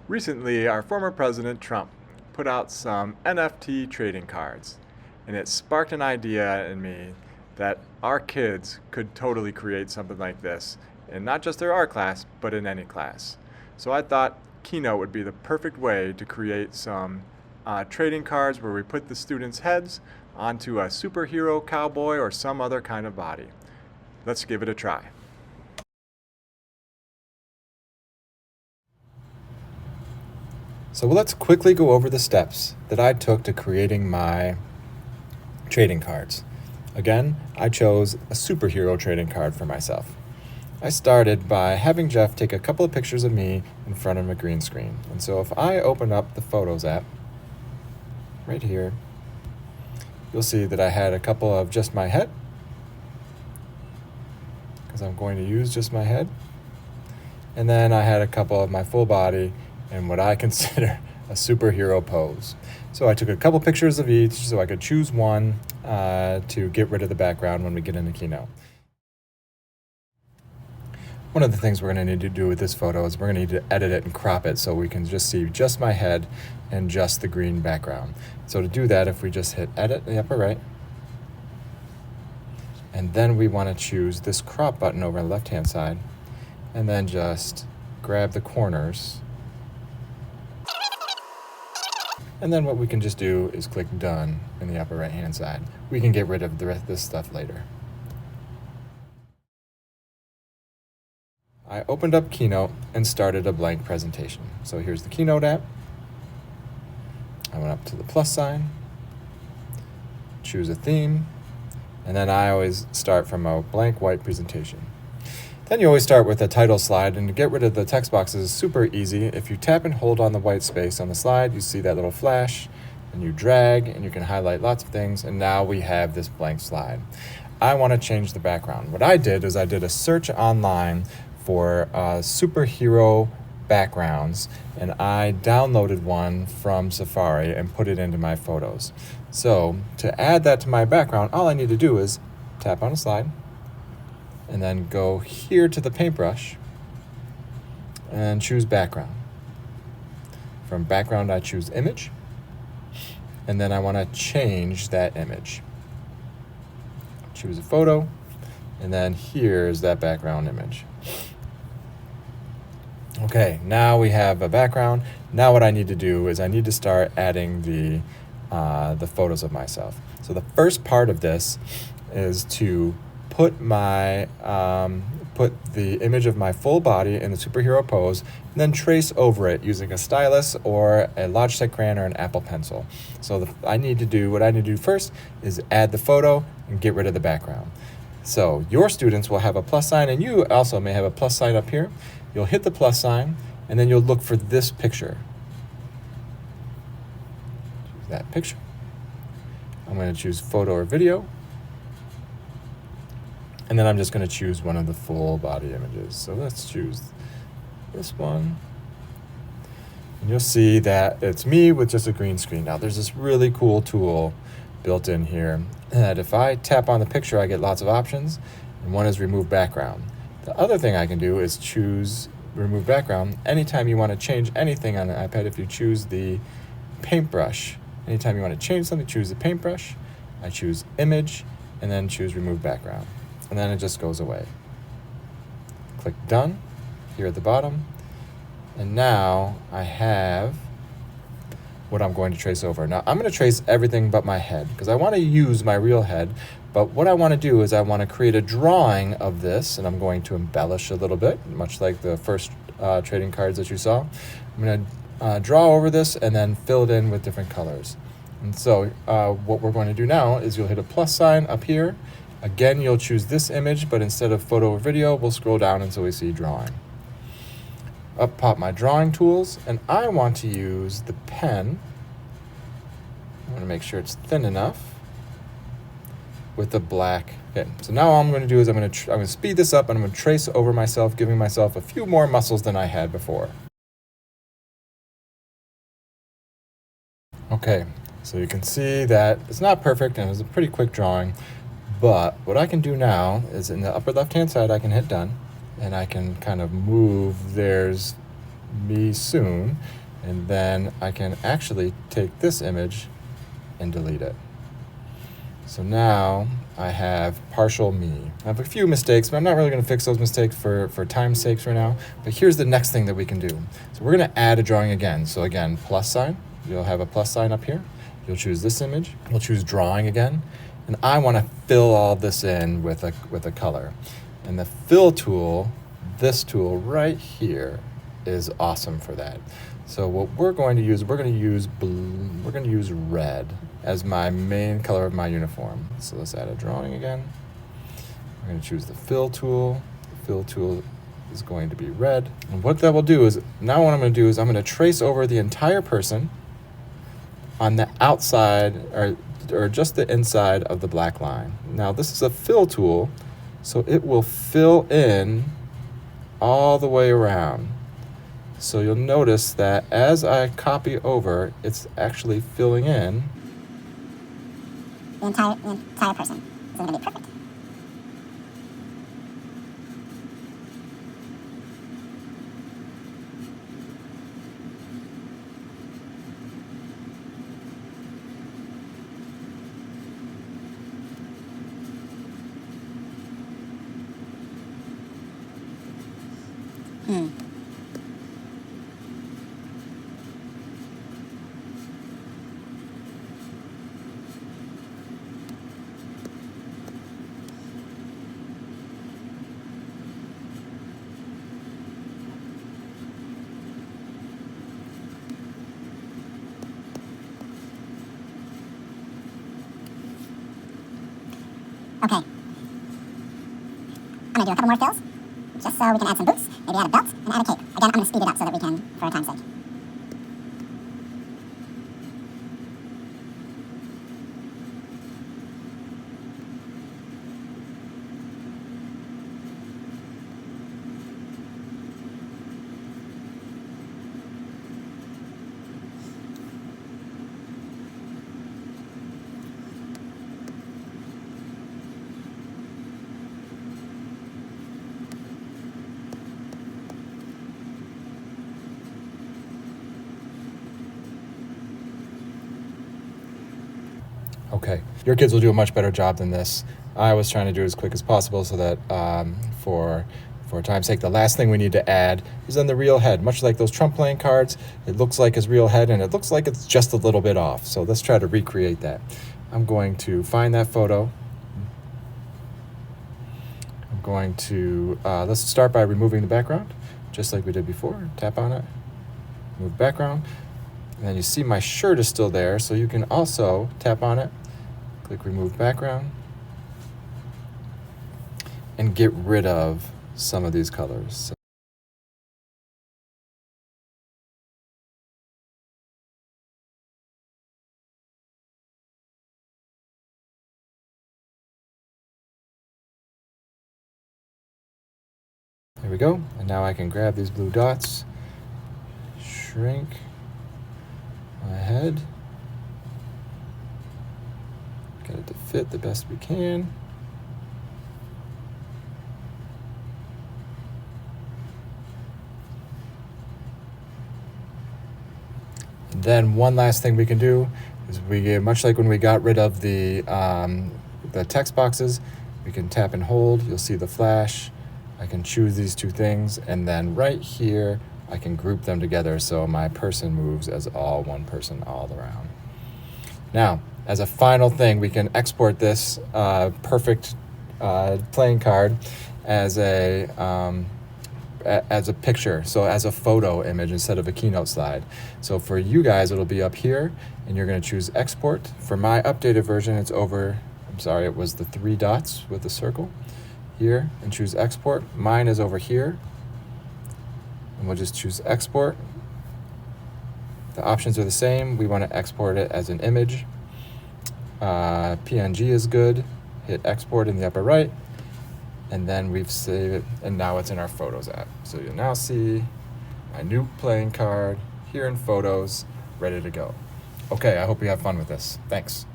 Recently, our former President Trump put out some NFT trading cards, and it sparked an idea in me that our kids could totally create something like this, in not just their art class, but in any class. So I thought Keynote would be the perfect way to create some trading cards where we put the students' heads onto a superhero, cowboy, or some other kind of body. Let's give it a try. So let's quickly go over the steps that I took to creating my trading cards. Again, I chose a superhero trading card for myself. I started by having Jeff take a couple of pictures of me in front of a green screen. And so if I open up the Photos app, right here, you'll see that I had a couple of just my head, because I'm going to use just my head. And then I had a couple of my full body and what I consider a superhero pose. So I took a couple pictures of each so I could choose one to get rid of the background when we get into Keynote. One of the things we're going to need to do with this photo is we're going to need to edit it and crop it so we can just see just my head and just the green background. So to do that, if we just hit edit in the upper right, and then we want to choose this crop button over on the left hand side, and then just grab the corners. And then what we can just do is click done in the upper right hand side. We can get rid of the rest of this stuff later. I opened up Keynote and started a blank presentation. So here's the Keynote app. I went up to the plus sign, choose a theme, and then I always start from a blank white presentation. Then you always start with a title slide, and to get rid of the text boxes is super easy. If you tap and hold on the white space on the slide, you see that little flash, and you drag, and you can highlight lots of things, and now we have this blank slide. I want to change the background. What I did is I did a search online for superhero backgrounds, and I downloaded one from Safari and put it into my photos. So to add that to my background, all I need to do is tap on a slide, and then go here to the paintbrush and choose background. From background, I choose image, and then I want to change that image. Choose a photo, and then here's that background image. Okay, now we have a background. Now what I need to do is I need to start adding the photos of myself. So the first part of this is to put my put the image of my full body in the superhero pose, and then trace over it using a stylus or a Logitech crayon or an Apple Pencil. So what I need to do first is add the photo and get rid of the background. So your students will have a plus sign, and you also may have a plus sign up here. You'll hit the plus sign, and then you'll look for this picture. Choose that picture. I'm going to choose photo or video. And then I'm just going to choose one of the full body images. So let's choose this one. And you'll see that it's me with just a green screen. Now there's this really cool tool built in here that if I tap on the picture, I get lots of options. And one is remove background. The other thing I can do is choose remove background. Anytime you want to change anything on the iPad, if you choose the paintbrush, anytime you want to change something, choose the paintbrush. I choose image and then choose remove background. And then it just goes away. Click done here at the bottom. And now I have what I'm going to trace over. Now I'm going to trace everything but my head because I want to use my real head. But what I want to do is I want to create a drawing of this, and I'm going to embellish a little bit, much like the first trading cards that you saw. I'm going to draw over this and then fill it in with different colors. And so what we're going to do now is you'll hit a plus sign up here. Again, you'll choose this image, but instead of photo or video, we'll scroll down until we see drawing. Up pop my drawing tools, and I want to use the pen. I want to make sure it's thin enough with the black pen. So now all I'm going to do is I'm going to speed this up, and I'm going to trace over myself, giving myself a few more muscles than I had before. Okay, so you can see that it's not perfect, and it's a pretty quick drawing. But what I can do now is in the upper left-hand side, I can hit done, and I can kind of move. There's me soon, and then I can actually take this image and delete it. So now I have partial me. I have a few mistakes, but I'm not really going to fix those mistakes for time's sakes right now. But here's the next thing that we can do. So we're going to add a drawing again. So again, plus sign. You'll have a plus sign up here. You'll choose this image. You'll choose drawing again. And I want to fill all this in with a color. And the fill tool, this tool right here, is awesome for that. So what we're going to use red as my main color of my uniform. So let's add a drawing again. We're going to choose the fill tool. The fill tool is going to be red. And what that will do is, now what I'm going to do is I'm going to trace over the entire person on the outside or just the inside of the black line. Now this is a fill tool, so it will fill in all the way around. So you'll notice that as I copy over, it's actually filling in the entire person. It's going to be perfect. Okay. I'm going to do a couple more fills, just so we can add some boots, maybe add a belt, and add a cape. Again, I'm going to speed it up so that we can, for time's sake. Okay, your kids will do a much better job than this. I was trying to do it as quick as possible so that for time's sake, the last thing we need to add is then the real head. Much like those Trump playing cards, it looks like his real head and it looks like it's just a little bit off. So let's try to recreate that. I'm going to find that photo. I'm going to, let's start by removing the background, just like we did before. Tap on it, remove background. And then you see my shirt is still there, so you can also tap on it, click remove background, and get rid of some of these colors. There we go. And now I can grab these blue dots, shrink my head, get it to fit the best we can. And then one last thing we can do is much like when we got rid of the text boxes, we can tap and hold. You'll see the flash. I can choose these two things, and then right here I can group them together so my person moves as all one person all around. Now, as a final thing, we can export this perfect playing card as a picture, so as a photo image instead of a Keynote slide. So for you guys, it'll be up here, and you're going to choose export. For my updated version, it's over, it was the 3 dots with the circle here, and choose export. Mine is over here. And we'll just choose export. The options are the same. We want to export it as an image. PNG is good. Hit export in the upper right. And then we've saved it, and now it's in our Photos app. So you'll now see my new playing card here in Photos, ready to go. Okay, I hope you have fun with this. Thanks.